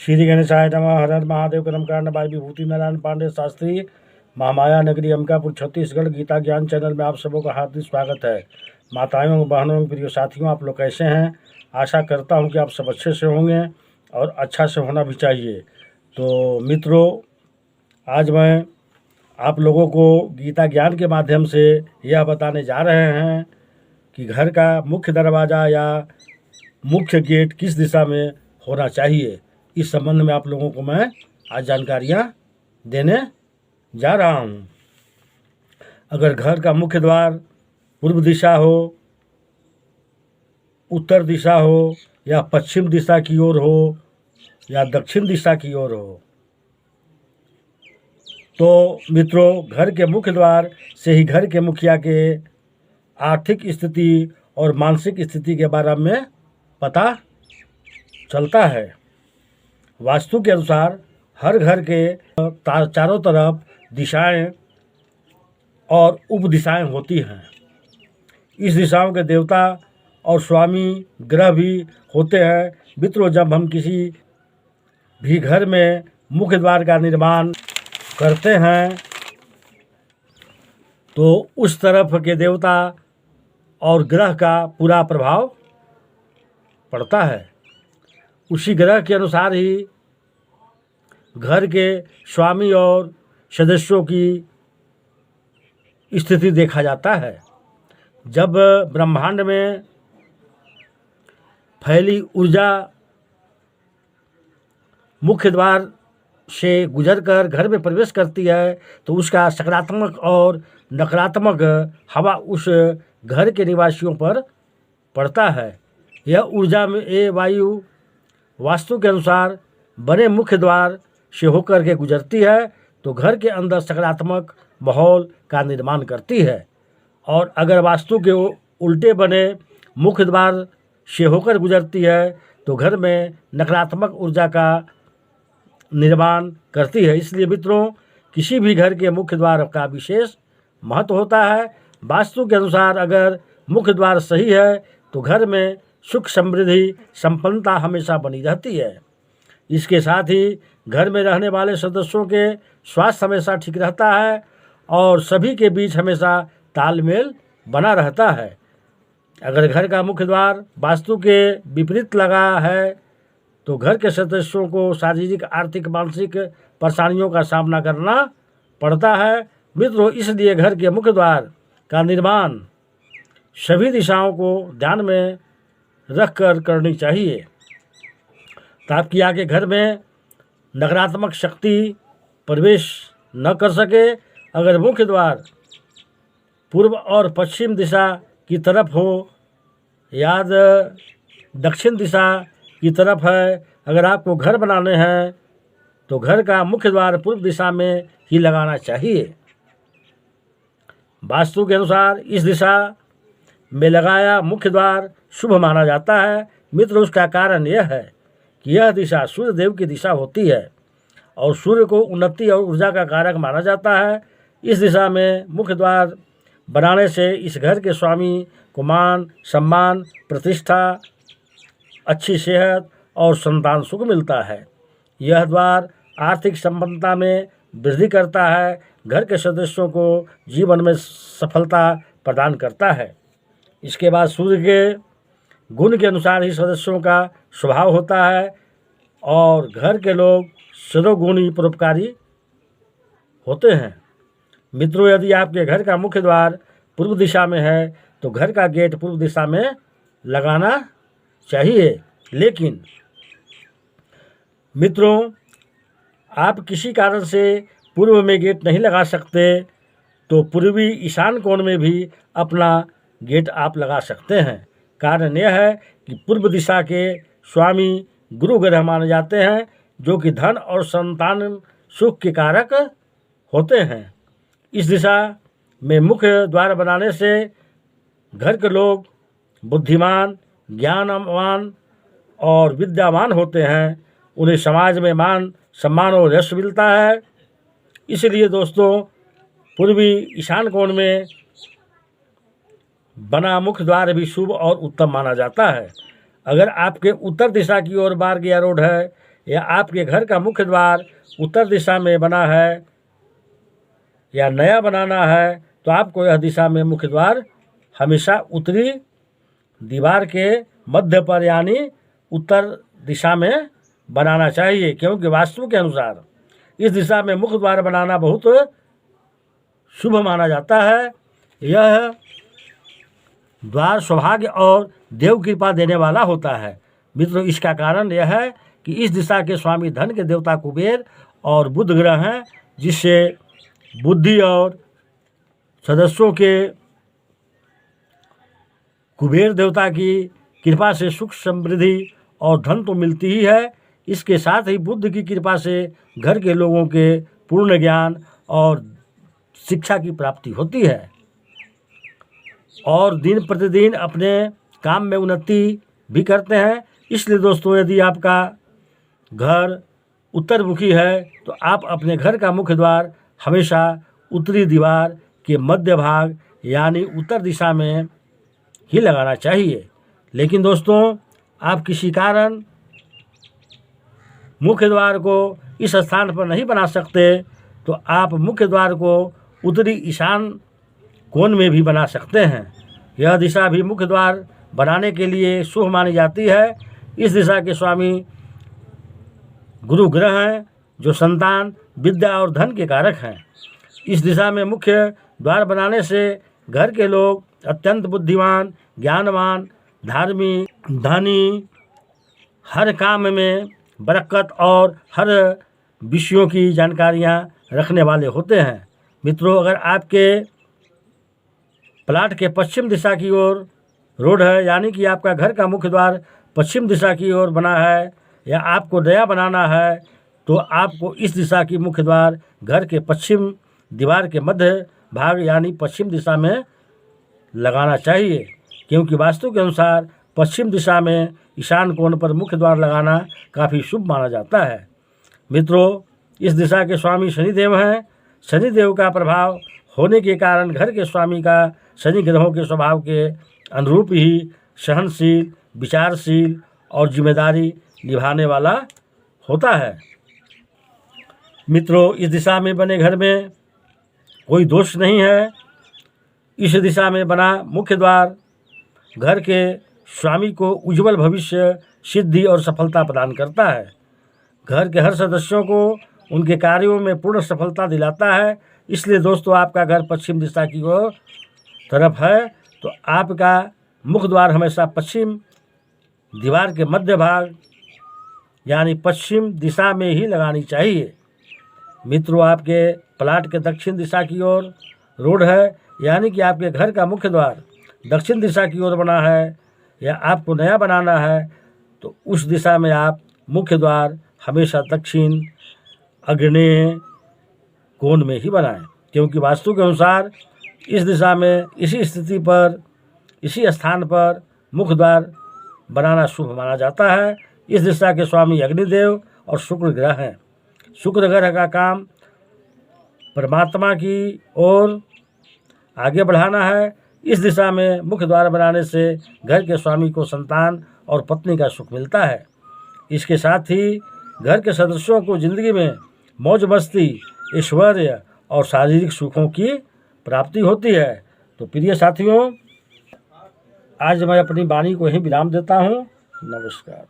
श्री गणेशाय नमः। हर हर महादेव। कर्मकांड बाई विभूति नारायण पांडे शास्त्री, महामाया नगरी अंबिकापुर छत्तीसगढ़। गीता ज्ञान चैनल में आप सबों का हार्दिक स्वागत है। माताओं बहनों प्रिय साथियों, आप लोग कैसे हैं? आशा करता हूं कि आप सब अच्छे से होंगे और अच्छा से होना भी चाहिए। तो मित्रों, आज मैं आप लोगों को गीता ज्ञान के माध्यम से यह बताने जा रहे हैं कि घर का मुख्य दरवाज़ा या मुख्य गेट किस दिशा में होना चाहिए। इस संबंध में आप लोगों को मैं आज जानकारियाँ देने जा रहा हूँ। अगर घर का मुख्य द्वार पूर्व दिशा हो, उत्तर दिशा हो या पश्चिम दिशा की ओर हो या दक्षिण दिशा की ओर हो, तो मित्रों, घर के मुख्य द्वार से ही घर के मुखिया के आर्थिक स्थिति और मानसिक स्थिति के बारे में पता चलता है। वास्तु के अनुसार हर घर के चारों तरफ दिशाएं और उप दिशाएं होती हैं। इस दिशाओं के देवता और स्वामी ग्रह भी होते हैं। मित्रों, जब हम किसी भी घर में मुख्य द्वार का निर्माण करते हैं तो उस तरफ के देवता और ग्रह का पूरा प्रभाव पड़ता है। उसी ग्रह के अनुसार ही घर के स्वामी और सदस्यों की स्थिति देखा जाता है। जब ब्रह्मांड में फैली ऊर्जा मुख्य द्वार से गुजरकर घर में प्रवेश करती है तो उसका सकारात्मक और नकारात्मक हवा उस घर के निवासियों पर पड़ता है। यह ऊर्जा में वायु वास्तु के अनुसार बने मुख्य द्वार से होकर के गुजरती है तो घर के अंदर सकारात्मक माहौल का निर्माण करती है, और अगर वास्तु के उल्टे बने मुख्य द्वार से होकर गुजरती है तो घर में नकारात्मक ऊर्जा का निर्माण करती है। इसलिए मित्रों, किसी भी घर के मुख्य द्वार का विशेष महत्व होता है। वास्तु के अनुसार अगर मुख्य द्वार सही है तो घर में सुख समृद्धि संपन्नता हमेशा बनी रहती है। इसके साथ ही घर में रहने वाले सदस्यों के स्वास्थ्य हमेशा ठीक रहता है और सभी के बीच हमेशा तालमेल बना रहता है। अगर घर का मुख्य द्वार वास्तु के विपरीत लगा है तो घर के सदस्यों को शारीरिक, आर्थिक, मानसिक परेशानियों का सामना करना पड़ता है। मित्रों, इसलिए घर के मुख्य द्वार का निर्माण सभी दिशाओं को ध्यान में रखकर करनी चाहिए ताकि आगे घर में नकारात्मक शक्ति प्रवेश न कर सके। अगर मुख्य द्वार पूर्व और पश्चिम दिशा की तरफ हो या दक्षिण दिशा की तरफ है, अगर आपको घर बनाने हैं तो घर का मुख्य द्वार पूर्व दिशा में ही लगाना चाहिए। वास्तु के अनुसार इस दिशा में लगाया मुख्य द्वार शुभ माना जाता है। मित्र, उसका कारण यह है कि यह दिशा सूर्य देव की दिशा होती है और सूर्य को उन्नति और ऊर्जा का कारक माना जाता है। इस दिशा में मुख्य द्वार बनाने से इस घर के स्वामी को मान, सम्मान, प्रतिष्ठा, अच्छी सेहत और संतान सुख मिलता है। यह द्वार आर्थिक संपन्नता में वृद्धि करता है, घर के सदस्यों को जीवन में सफलता प्रदान करता है। इसके बाद सूर्य के गुण के अनुसार ही सदस्यों का स्वभाव होता है और घर के लोग सर्वगुणी परोपकारी होते हैं। मित्रों, यदि आपके घर का मुख्य द्वार पूर्व दिशा में है तो घर का गेट पूर्व दिशा में लगाना चाहिए। लेकिन मित्रों, आप किसी कारण से पूर्व में गेट नहीं लगा सकते तो पूर्वी ईशान कोण में भी अपना गेट आप लगा सकते हैं। कारण यह है कि पूर्व दिशा के स्वामी गुरु ग्रह माने जाते हैं जो कि धन और संतान सुख के कारक होते हैं। इस दिशा में मुख्य द्वार बनाने से घर के लोग बुद्धिमान, ज्ञानवान और विद्यावान होते हैं। उन्हें समाज में मान, सम्मान और यश मिलता है। इसलिए दोस्तों, पूर्वी ईशान कोण में बना मुख्य द्वार भी शुभ और उत्तम माना जाता है। अगर आपके उत्तर दिशा की ओर मार्ग या रोड है या आपके घर का मुख्य द्वार उत्तर दिशा में बना है या नया बनाना है तो आपको यह दिशा में मुख्य द्वार हमेशा उत्तरी दीवार के मध्य पर यानी उत्तर दिशा में बनाना चाहिए, क्योंकि वास्तु के अनुसार इस दिशा में मुख्य द्वार बनाना बहुत शुभ माना जाता है। यह द्वार सौभाग्य और देव कृपा देने वाला होता है। मित्रों, इसका कारण यह है कि इस दिशा के स्वामी धन के देवता कुबेर और बुध ग्रह हैं, जिससे बुद्धि और सदस्यों के कुबेर देवता की कृपा से सुख समृद्धि और धन तो मिलती ही है, इसके साथ ही बुद्ध की कृपा से घर के लोगों के पूर्ण ज्ञान और शिक्षा की प्राप्ति होती है और दिन प्रतिदिन अपने काम में उन्नति भी करते हैं। इसलिए दोस्तों, यदि आपका घर उत्तरमुखी है तो आप अपने घर का मुख्य द्वार हमेशा उत्तरी दीवार के मध्य भाग यानी उत्तर दिशा में ही लगाना चाहिए। लेकिन दोस्तों, आप किसी कारण मुख्य द्वार को इस स्थान पर नहीं बना सकते तो आप मुख्य द्वार को उत्तरी ईशान कोण में भी बना सकते हैं। यह दिशा भी मुख्य द्वार बनाने के लिए शुभ मानी जाती है। इस दिशा के स्वामी गुरु ग्रह हैं, जो संतान, विद्या और धन के कारक हैं। इस दिशा में मुख्य द्वार बनाने से घर के लोग अत्यंत बुद्धिमान, ज्ञानवान, धार्मिक, धनी, हर काम में बरकत और हर विषयों की जानकारियां रखने वाले होते हैं। मित्रों, अगर आपके प्लाट के पश्चिम दिशा की ओर रोड है, यानी कि आपका घर का मुख्य द्वार पश्चिम दिशा की ओर बना है या आपको नया बनाना है, तो आपको इस दिशा की मुख्य द्वार घर के पश्चिम दीवार के मध्य भाग यानी पश्चिम दिशा में लगाना चाहिए, क्योंकि वास्तु के अनुसार पश्चिम दिशा में ईशान कोण पर मुख्य द्वार लगाना काफ़ी शुभ माना जाता है। मित्रों, इस दिशा के स्वामी शनिदेव हैं। शनिदेव का प्रभाव होने के कारण घर के स्वामी का शनि ग्रहों के स्वभाव के अनुरूप ही सहनशील, विचारशील और जिम्मेदारी निभाने वाला होता है। मित्रों, इस दिशा में बने घर में कोई दोष नहीं है। इस दिशा में बना मुख्य द्वार घर के स्वामी को उज्जवल भविष्य, सिद्धि और सफलता प्रदान करता है। घर के हर सदस्यों को उनके कार्यों में पूर्ण सफलता दिलाता है। इसलिए दोस्तों, आपका घर पश्चिम दिशा की ओर तरफ है तो आपका मुख्य द्वार हमेशा पश्चिम दीवार के मध्य भाग यानी पश्चिम दिशा में ही लगानी चाहिए। मित्रों, आपके प्लाट के दक्षिण दिशा की ओर रोड है, यानी कि आपके घर का मुख्य द्वार दक्षिण दिशा की ओर बना है या आपको नया बनाना है, तो उस दिशा में आप मुख्य द्वार हमेशा दक्षिण आग्नेय कोण में ही बनाएं, क्योंकि वास्तु के अनुसार इस दिशा में इसी स्थिति पर, इसी स्थान पर मुख्य द्वार बनाना शुभ माना जाता है। इस दिशा के स्वामी अग्निदेव और शुक्र ग्रह हैं। शुक्र ग्रह का काम परमात्मा की ओर आगे बढ़ाना है। इस दिशा में मुख्य द्वार बनाने से घर के स्वामी को संतान और पत्नी का सुख मिलता है। इसके साथ ही घर के सदस्यों को जिंदगी में मौज मस्ती, ऐश्वर्य और शारीरिक सुखों की प्राप्ति होती है। तो प्रिय साथियों, आज मैं अपनी वाणी को ही विराम देता हूँ। नमस्कार।